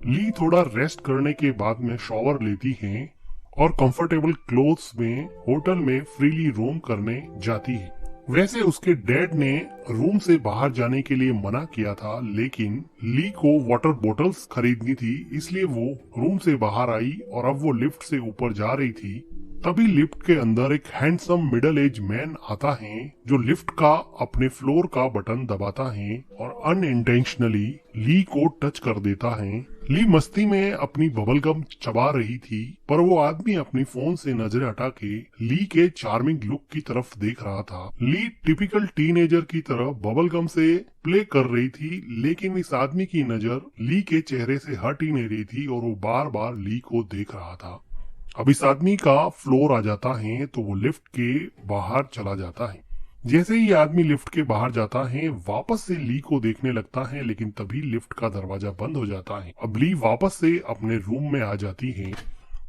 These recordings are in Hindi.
ली थोड़ा रेस्ट करने के बाद में शॉवर लेती हैं और कंफर्टेबल क्लोथ्स में होटल में फ्रीली रोम करने जाती है। वैसे उसके डैड ने रूम से बाहर जाने के लिए मना किया था, लेकिन ली को वाटर बोतल्स खरीदनी थी, इसलिए वो रूम से बाहर आई और अब वो लिफ्ट से ऊपर जा रही थी। तभी लिफ्ट के अंदर एक हैंडसम मिडिल एज मैन आता है जो लिफ्ट का अपने फ्लोर का बटन दबाता है और अनइंटेंशनली ली को टच कर देता है। ली मस्ती में अपनी बबलगम चबा रही थी, पर वो आदमी अपनी फोन से नजर हटा के ली के चार्मिंग लुक की तरफ देख रहा था। ली टिपिकल टीनेजर की तरह बबलगम से प्ले कर रही थी, लेकिन इस आदमी की नजर ली के चेहरे से हट ही नहीं रही थी और वो बार बार ली को देख रहा था। अब इस आदमी का फ्लोर आ जाता है तो वो लिफ्ट के बाहर चला जाता है। जैसे ही आदमी लिफ्ट के बाहर जाता है, वापस से ली को देखने लगता है, लेकिन तभी लिफ्ट का दरवाजा बंद हो जाता है। अब ली वापस से अपने रूम में आ जाती है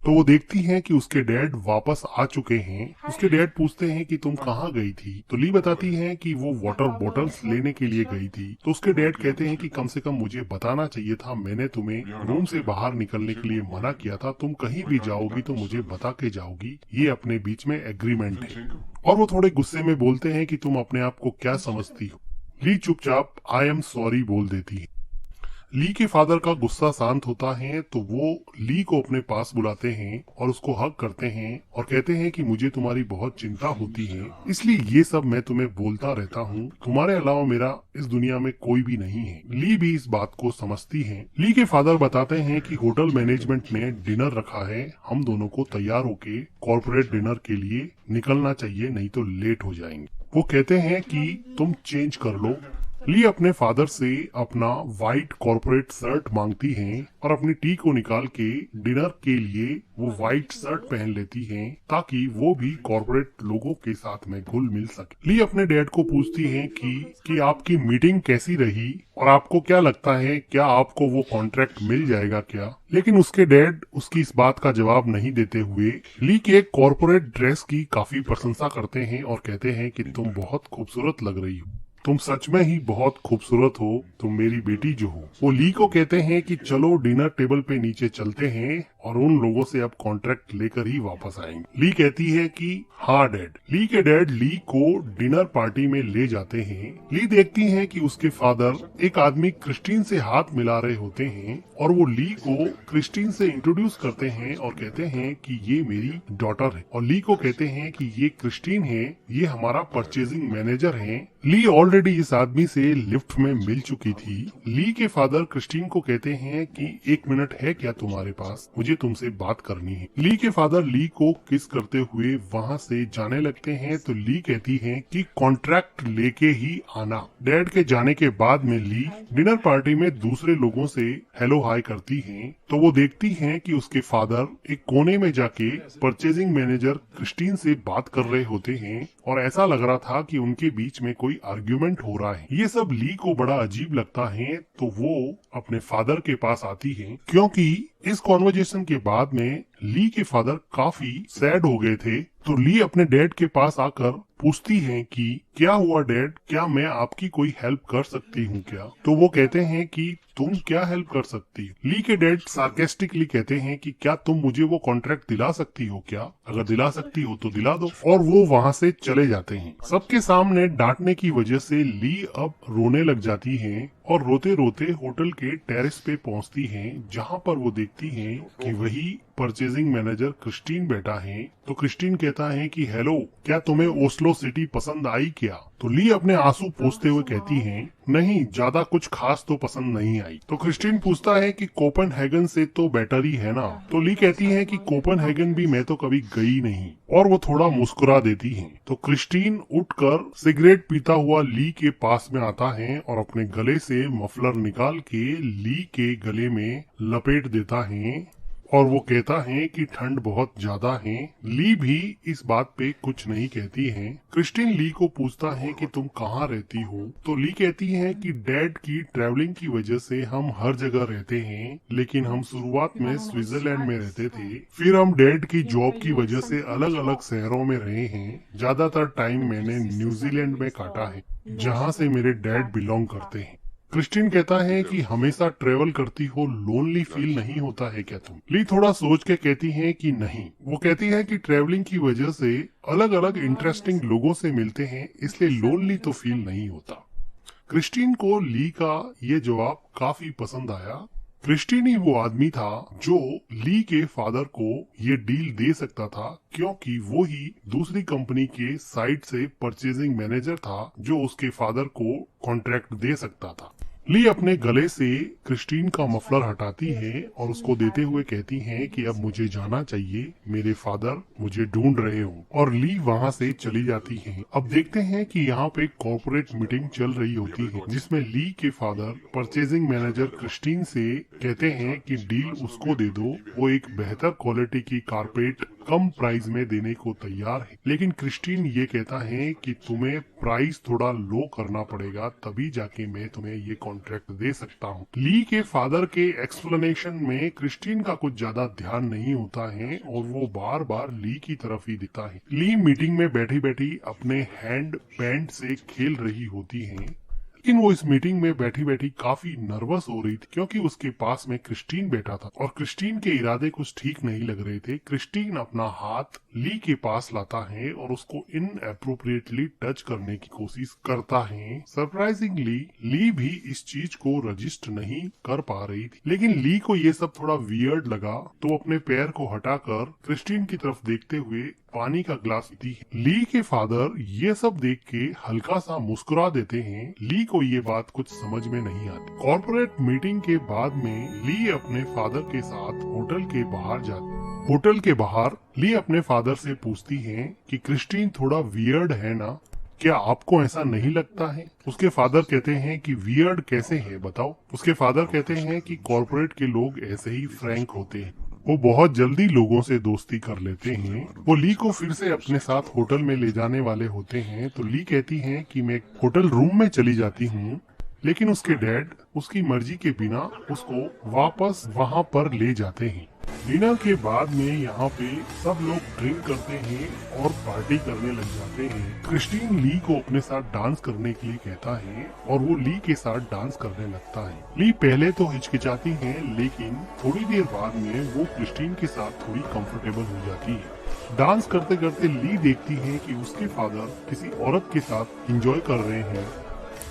तो वो देखती है कि उसके डैड वापस आ चुके हैं। उसके डैड पूछते हैं कि तुम कहाँ गई थी, तो ली बताती है कि वो वाटर बोतल्स लेने के लिए गई थी। तो उसके डैड कहते हैं कि कम से कम मुझे बताना चाहिए था, मैंने तुम्हें रूम से बाहर निकलने के लिए मना किया था, तुम कहीं भी जाओगी तो मुझे बता के जाओगी, ये अपने बीच में एग्रीमेंट है। और वो थोड़े गुस्से में बोलते हैं कि तुम अपने आप को क्या समझती हो। ली चुपचाप आई एम सॉरी बोल देती है। ली के फादर का गुस्सा शांत होता है तो वो ली को अपने पास बुलाते हैं और उसको हग करते हैं और कहते हैं कि मुझे तुम्हारी बहुत चिंता होती है, इसलिए ये सब मैं तुम्हें बोलता रहता हूँ, तुम्हारे अलावा मेरा इस दुनिया में कोई भी नहीं है। ली भी इस बात को समझती है। ली के फादर बताते हैं कि होटल मैनेजमेंट ने डिनर रखा है, हम दोनों को तैयार होके कॉर्पोरेट डिनर के लिए निकलना चाहिए, नहीं तो लेट हो जाएंगे। वो कहते हैं कि तुम चेंज कर लो। ली अपने फादर से अपना व्हाइट कॉर्पोरेट शर्ट मांगती हैं और अपनी टी को निकाल के डिनर के लिए वो व्हाइट शर्ट पहन लेती हैं ताकि वो भी कॉर्पोरेट लोगों के साथ में घुल मिल सके। ली अपने डैड को पूछती हैं कि आपकी मीटिंग कैसी रही और आपको क्या लगता है, क्या आपको वो कॉन्ट्रैक्ट मिल जाएगा क्या। लेकिन उसके डैड उसकी इस बात का जवाब नहीं देते हुए ली के कॉर्पोरेट ड्रेस की काफी प्रशंसा करते हैं और कहते हैं कि तुम बहुत खूबसूरत लग रही हो, तुम सच में ही बहुत खूबसूरत हो, तुम मेरी बेटी जो हो। वो ली को कहते हैं कि चलो डिनर टेबल पे नीचे चलते हैं और उन लोगों से अब कॉन्ट्रैक्ट लेकर ही वापस आएंगे। ली कहती है कि हाँ डैड। ली के डैड ली को डिनर पार्टी में ले जाते हैं। ली देखती है कि उसके फादर एक आदमी क्रिस्टीन से हाथ मिला रहे होते हैं और वो ली को क्रिस्टीन से इंट्रोड्यूस करते हैं और कहते हैं कि ये मेरी डॉटर है। और ली को कहते हैं कि ये क्रिस्टीन है, ये हमारा परचेजिंग मैनेजर है। ली ऑलरेडी इस आदमी से लिफ्ट में मिल चुकी थी। ली के फादर क्रिस्टीन को कहते हैं कि 1 मिनट है क्या तुम्हारे पास, मुझे तुमसे बात करनी है। ली के फादर ली को किस करते हुए वहाँ से जाने लगते हैं तो ली कहती है कि कॉन्ट्रैक्ट लेके ही आना। डैड के जाने के बाद में ली डिनर पार्टी में दूसरे लोगों से हेलो हाय करती है तो वो देखती है कि उसके फादर एक कोने में जाके परचेजिंग मैनेजर क्रिस्टीन से बात कर रहे होते हैं और ऐसा लग रहा था कि उनके बीच में कोई आर्ग्यूमेंट हो रहा है। ये सब ली को बड़ा अजीब लगता है तो वो अपने फादर के पास आती है, क्योंकि इस कॉन्वर्जेशन के बाद में ली के फादर काफी सैड हो गए थे। तो ली अपने डैड के पास आकर पूछती हैं कि क्या हुआ डैड, क्या मैं आपकी कोई हेल्प कर सकती हूँ क्या। तो वो कहते हैं कि तुम क्या हेल्प कर सकती हो। ली के डैड सार्केस्टिकली कहते हैं कि क्या तुम मुझे वो कॉन्ट्रैक्ट दिला सकती हो क्या, अगर दिला सकती हो तो दिला दो। और वो वहाँ से चले जाते हैं। सबके सामने डांटने की वजह से ली अब रोने लग जाती है और रोते रोते होटल के टेरेस पे पहुंचती हैं, जहां पर वो देखती हैं कि वही परचेजिंग मैनेजर क्रिस्टीन बैठा है। तो क्रिस्टीन कहता है कि हेलो, क्या तुम्हें ओस्लो सिटी पसंद आई क्या। तो ली अपने आंसू पोंछते हुए कहती है नहीं, ज्यादा कुछ खास तो पसंद नहीं आई। तो क्रिस्टीन पूछता है कि कोपेनहेगन से तो बेटर ही है ना। तो ली कहती है कि कोपेनहेगन भी मैं तो कभी गई नहीं, और वो थोड़ा मुस्कुरा देती है। तो क्रिस्टीन उठकर सिगरेट पीता हुआ ली के पास में आता है और अपने गले से मफलर निकाल के ली के गले में लपेट देता है और वो कहता है कि ठंड बहुत ज्यादा है। ली भी इस बात पे कुछ नहीं कहती है। क्रिस्टीन ली को पूछता है कि तुम कहाँ रहती हो। तो ली कहती है कि डैड की ट्रैवलिंग की वजह से हम हर जगह रहते हैं, लेकिन हम शुरुआत में स्विट्जरलैंड में रहते थे, फिर हम डैड की जॉब की वजह से अलग अलग शहरों में रहे हैं। ज्यादातर टाइम मैंने न्यूजीलैंड में काटा है, जहाँ से मेरे डैड बिलोंग करते हैं। क्रिस्टीन कहता है कि हमेशा ट्रेवल करती हो, लोनली फील नहीं होता है क्या तुम? ली थोड़ा सोच के कहती है कि नहीं। वो कहती है कि ट्रेवलिंग की वजह से अलग अलग इंटरेस्टिंग लोगों से मिलते हैं, इसलिए लोनली तो फील नहीं होता। क्रिस्टीन को ली का ये जवाब काफी पसंद आया। क्रिस्टीन ही वो आदमी था जो ली के फादर को ये डील दे सकता था, क्योंकि वो ही दूसरी कंपनी के साइड से परचेजिंग मैनेजर था जो उसके फादर को कॉन्ट्रैक्ट दे सकता था। ली अपने गले से क्रिस्टीन का मफलर हटाती है और उसको देते हुए कहती है कि अब मुझे जाना चाहिए, मेरे फादर मुझे ढूंढ रहे हो, और ली वहाँ से चली जाती है। अब देखते हैं कि यहाँ पे कॉर्पोरेट मीटिंग चल रही होती है जिसमें ली के फादर परचेजिंग मैनेजर क्रिस्टीन से कहते हैं कि डील उसको दे दो, वो एक बेहतर क्वालिटी की कारपेट कम प्राइस में देने को तैयार है। लेकिन क्रिस्टीन ये कहता है कि तुम्हें प्राइस थोड़ा लो करना पड़ेगा, तभी जाके मैं तुम्हें ये कॉन्ट्रैक्ट दे सकता हूँ। ली के फादर के एक्सप्लेनेशन में क्रिस्टीन का कुछ ज्यादा ध्यान नहीं होता है और वो बार बार ली की तरफ ही दिखता है। ली मीटिंग में बैठी बैठी अपने हैंड बैंड से खेल रही होती है, लेकिन वो इस मीटिंग में बैठी बैठी काफी नर्वस हो रही थी, क्योंकि उसके पास में क्रिस्टीन बैठा था और क्रिस्टीन के इरादे कुछ ठीक नहीं लग रहे थे। क्रिस्टीन अपना हाथ ली के पास लाता है और उसको इनएप्रोप्रिएटली टच करने की कोशिश करता है। सरप्राइजिंगली ली भी इस चीज को रजिस्ट नहीं कर पा रही थी, लेकिन ली को ये सब थोड़ा वियर्ड लगा तो अपने पैर को हटाकर क्रिस्टीन की तरफ देखते हुए पानी का ग्लास पीती है। ली के फादर ये सब देख के हल्का सा मुस्कुरा देते हैं। ली को ये बात कुछ समझ में नहीं आती। कॉर्पोरेट मीटिंग के बाद में ली अपने फादर के साथ होटल के बाहर जाती। होटल के बाहर ली अपने फादर से पूछती है कि क्रिस्टीन थोड़ा वियर्ड है ना, क्या आपको ऐसा नहीं लगता है? उसके फादर कहते हैं कि वियर्ड कैसे है बताओ। उसके फादर कहते हैं कि कॉर्पोरेट के लोग ऐसे ही फ्रैंक होते हैं, वो बहुत जल्दी लोगों से दोस्ती कर लेते हैं। वो ली को फिर से अपने साथ होटल में ले जाने वाले होते हैं तो ली कहती है कि मैं होटल रूम में चली जाती हूँ, लेकिन उसके डैड उसकी मर्जी के बिना उसको वापस वहाँ पर ले जाते हैं। डिनर के बाद में यहाँ पे सब लोग ड्रिंक करते हैं और पार्टी करने लग जाते हैं। क्रिस्टीन ली को अपने साथ डांस करने के लिए कहता है और वो ली के साथ डांस करने लगता है। ली पहले तो हिचकिचाती है, लेकिन थोड़ी देर बाद में वो क्रिस्टीन के साथ थोड़ी कंफर्टेबल हो जाती है। डांस करते करते ली देखती है कि उसके फादर किसी औरत के साथ एंजॉय कर रहे हैं,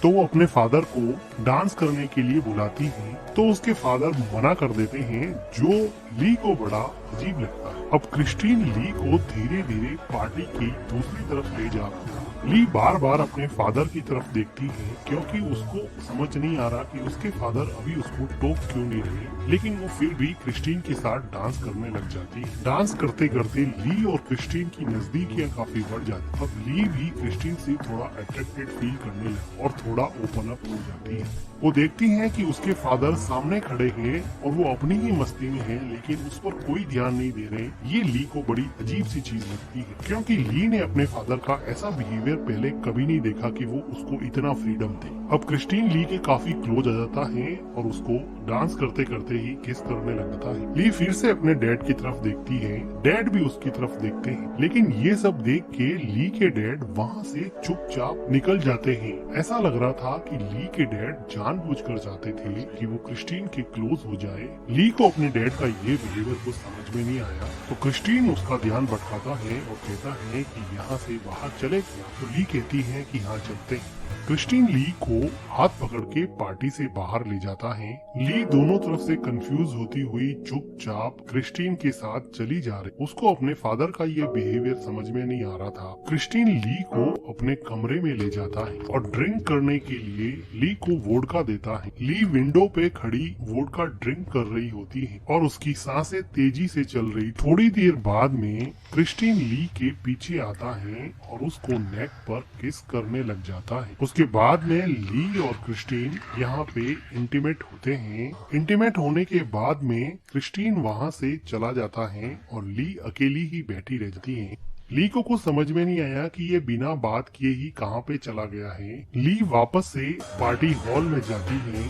तो वो अपने फादर को डांस करने के लिए बुलाती है, तो उसके फादर मना कर देते हैं, जो ली को बड़ा अजीब लगता है। अब क्रिस्टीन ली को धीरे धीरे पार्टी की दूसरी तरफ ले जाती है। ली बार बार अपने फादर की तरफ देखती है, क्योंकि उसको समझ नहीं आ रहा कि उसके फादर अभी उसको टोक क्यों नहीं रहे, लेकिन वो फिर भी क्रिस्टीन के साथ डांस करने लग जाती है। डांस करते करते ली और क्रिस्टीन की नजदीकियां काफी बढ़ जाती है। अब ली भी क्रिस्टीन से थोड़ा अट्रैक्टेड फील करने लगी और थोड़ा ओपन अप हो जाती है। वो देखती है कि उसके फादर सामने खड़े हैं और वो अपनी ही मस्ती में है, लेकिन उस पर कोई ध्यान नहीं दे रहे। ये ली को बड़ी अजीब सी चीज लगती है, क्योंकि ली ने अपने फादर का ऐसा बिहेवियर पहले कभी नहीं देखा कि वो उसको इतना फ्रीडम दे। अब क्रिस्टीन ली के काफी क्लोज आ जाता है और उसको डांस करते करते ही किस करने लगता है। ली फिर से अपने डैड की तरफ देखती है, डैड भी उसकी तरफ देखते हैं, लेकिन ये सब देख के ली के डैड वहाँ से चुपचाप निकल जाते हैं। ऐसा लग रहा था कि ली के डैड जानबूझकर चाहते थे कि वो क्रिस्टीन के क्लोज हो जाए। ली को अपने डैड का ये बिहेवियर कुछ समझ में नहीं आया, तो क्रिस्टीन उसका ध्यान भटकाता है और कहता है कि यहाँ से बाहर चले। तो ली कहती है कि हाँ चलते हैं। क्रिस्टीन ली को हाथ पकड़ के पार्टी से बाहर ले जाता है। ली दोनों तरफ से कंफ्यूज होती हुई चुपचाप क्रिस्टीन के साथ चली जा रही। उसको अपने फादर का ये बिहेवियर समझ में नहीं आ रहा था। क्रिस्टीन ली को अपने कमरे में ले जाता है और ड्रिंक करने के लिए ली को वोडका देता है। ली विंडो पे खड़ी वोडका ड्रिंक कर रही होती है और उसकी सांसें तेजी से चल रही। थोड़ी देर बाद में क्रिस्टीन ली के पीछे आता है और उसको नेक पर किस करने लग जाता है। उसके बाद में ली और क्रिस्टीन यहाँ पे इंटीमेट होते हैं। इंटीमेट होने के बाद में क्रिस्टीन वहाँ से चला जाता है और ली अकेली ही बैठी रहती है। ली को कुछ समझ में नहीं आया कि ये बिना बात किए ही कहाँ पे चला गया है। ली वापस से पार्टी हॉल में जाती है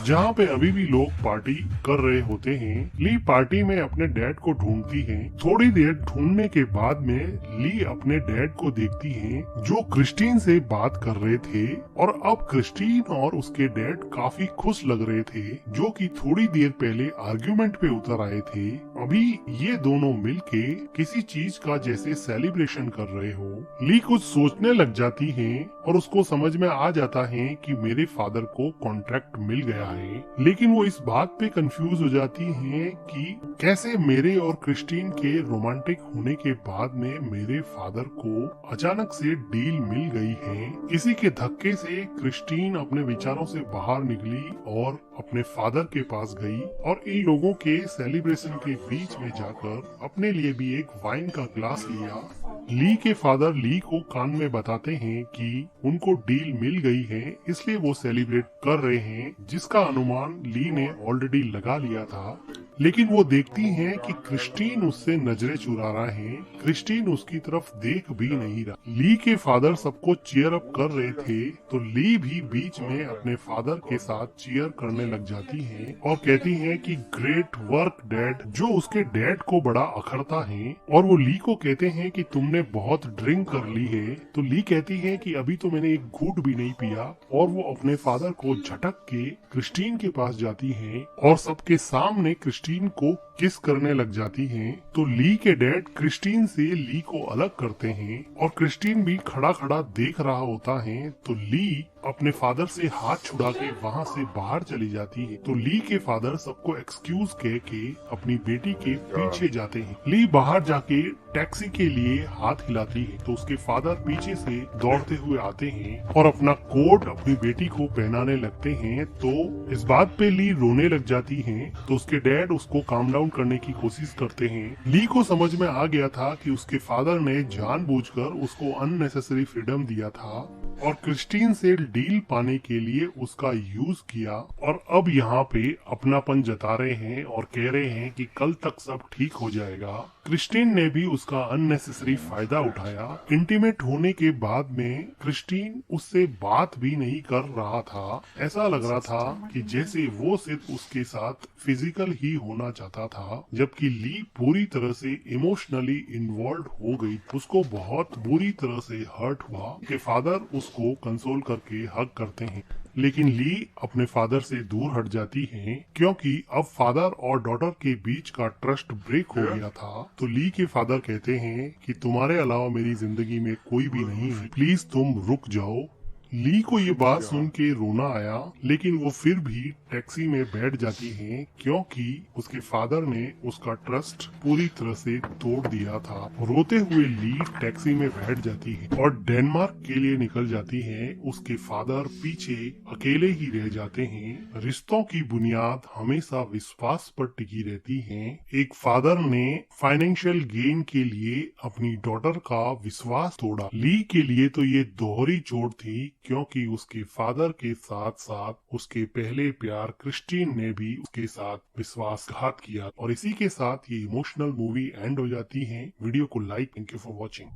जहाँ पे अभी भी लोग पार्टी कर रहे होते हैं। ली पार्टी में अपने डैड को ढूंढती है। थोड़ी देर ढूंढने के बाद में ली अपने डैड को देखती है जो क्रिस्टीन से बात कर रहे थे और अब क्रिस्टीन और उसके डैड काफी खुश लग रहे थे जो कि थोड़ी देर पहले आर्ग्यूमेंट पे उतर आए थे। अभी ये दोनों मिलके किसी चीज का जैसे सेलिब्रेशन कर रहे हो। ली कुछ सोचने लग जाती है और उसको समझ में आ जाता है कि मेरे फादर को कॉन्ट्रैक्ट मिल गया है, लेकिन वो इस बात पे कंफ्यूज हो जाती है कि कैसे मेरे और क्रिस्टीन के रोमांटिक होने के बाद में मेरे फादर को अचानक से डील मिल गई है। किसी के धक्के से क्रिस्टीन अपने विचारों से बाहर निकली और अपने फादर के पास गई और इन लोगों के सेलिब्रेशन के बीच में जाकर अपने लिए भी एक वाइन का ग्लास लिया। ली के फादर ली को कान में बताते हैं कि उनको डील मिल गई है, इसलिए वो सेलिब्रेट कर रहे हैं, जिसका अनुमान ली ने ऑलरेडी लगा लिया था। लेकिन वो देखती हैं कि क्रिस्टीन उससे नजरें चुरा रहा है। क्रिस्टीन उसकी तरफ देख भी नहीं रहा। ली के फादर सबको चीयर अप कर रहे थे तो ली भी बीच में अपने फादर के साथ चीयर करने लग जाती है और कहती है कि ग्रेट वर्क डैड, जो उसके डैड को बड़ा अखरता है। और वो ली को कहते हैं कि तुमने बहुत ड्रिंक कर ली है। तो ली कहती है कि अभी तो मैंने एक घूंट भी नहीं पिया और वो अपने फादर को झटक के क्रिस्टीन के पास जाती है और सबके सामने क्रिस्टीन को किस करने लग जाती हैं। तो ली के डैड क्रिस्टीन से ली को अलग करते हैं और क्रिस्टीन भी खड़ा खड़ा देख रहा होता है। तो ली अपने फादर से हाथ छुड़ा के वहाँ से बाहर चली जाती है। तो ली के फादर सबको एक्सक्यूज कह के अपनी बेटी के पीछे जाते हैं। ली बाहर जाके टैक्सी के लिए हाथ हिलाती है तो उसके फादर पीछे से दौड़ते हुए आते हैं और अपना कोट अपनी बेटी को पहनाने लगते हैं। तो इस बात पे ली रोने लग जाती है तो उसके डैड उसको काम डाउन करने की कोशिश करते हैं। ली को समझ में आ गया था कि उसके फादर ने जानबूझकर उसको अननेसेसरी फ्रीडम दिया था और क्रिस्टीन से डील पाने के लिए उसका यूज किया और अब यहाँ पे अपनापन जता रहे हैं और कह रहे हैं कि कल तक सब ठीक हो जाएगा। क्रिस्टीन ने भी उसका अननेसेसरी फायदा उठाया। इंटीमेट होने के बाद में क्रिस्टीन उससे बात भी नहीं कर रहा था। ऐसा लग रहा था कि जैसे वो सिर्फ उसके साथ फिजिकल ही होना चाहता था, जबकि ली पूरी तरह से इमोशनली इन्वॉल्व हो गई। उसको बहुत बुरी तरह से हर्ट हुआ कि फादर उसको कंसोल करके हग करते हैं, लेकिन ली अपने फादर से दूर हट जाती हैं क्योंकि अब फादर और डॉटर के बीच का ट्रस्ट ब्रेक हो गया था। तो ली के फादर कहते हैं कि तुम्हारे अलावा मेरी जिंदगी में कोई भी नहीं है, प्लीज तुम रुक जाओ। ली को ये बात सुन के रोना आया, लेकिन वो फिर भी टैक्सी में बैठ जाती है क्योंकि उसके फादर ने उसका ट्रस्ट पूरी तरह से तोड़ दिया था। रोते हुए ली टैक्सी में बैठ जाती है और डेनमार्क के लिए निकल जाती है। उसके फादर पीछे अकेले ही रह जाते हैं। रिश्तों की बुनियाद हमेशा विश्वास पर टिकी रहती है। एक फादर ने फाइनेंशियल गेन के लिए अपनी डॉटर का विश्वास तोड़ा। ली के लिए तो ये दोहरी चोट थी क्योंकि उसके फादर के साथ साथ उसके पहले प्यार क्रिस्टीन ने भी उसके साथ विश्वासघात किया। और इसी के साथ ये इमोशनल मूवी एंड हो जाती है। वीडियो को like, thank you for watching.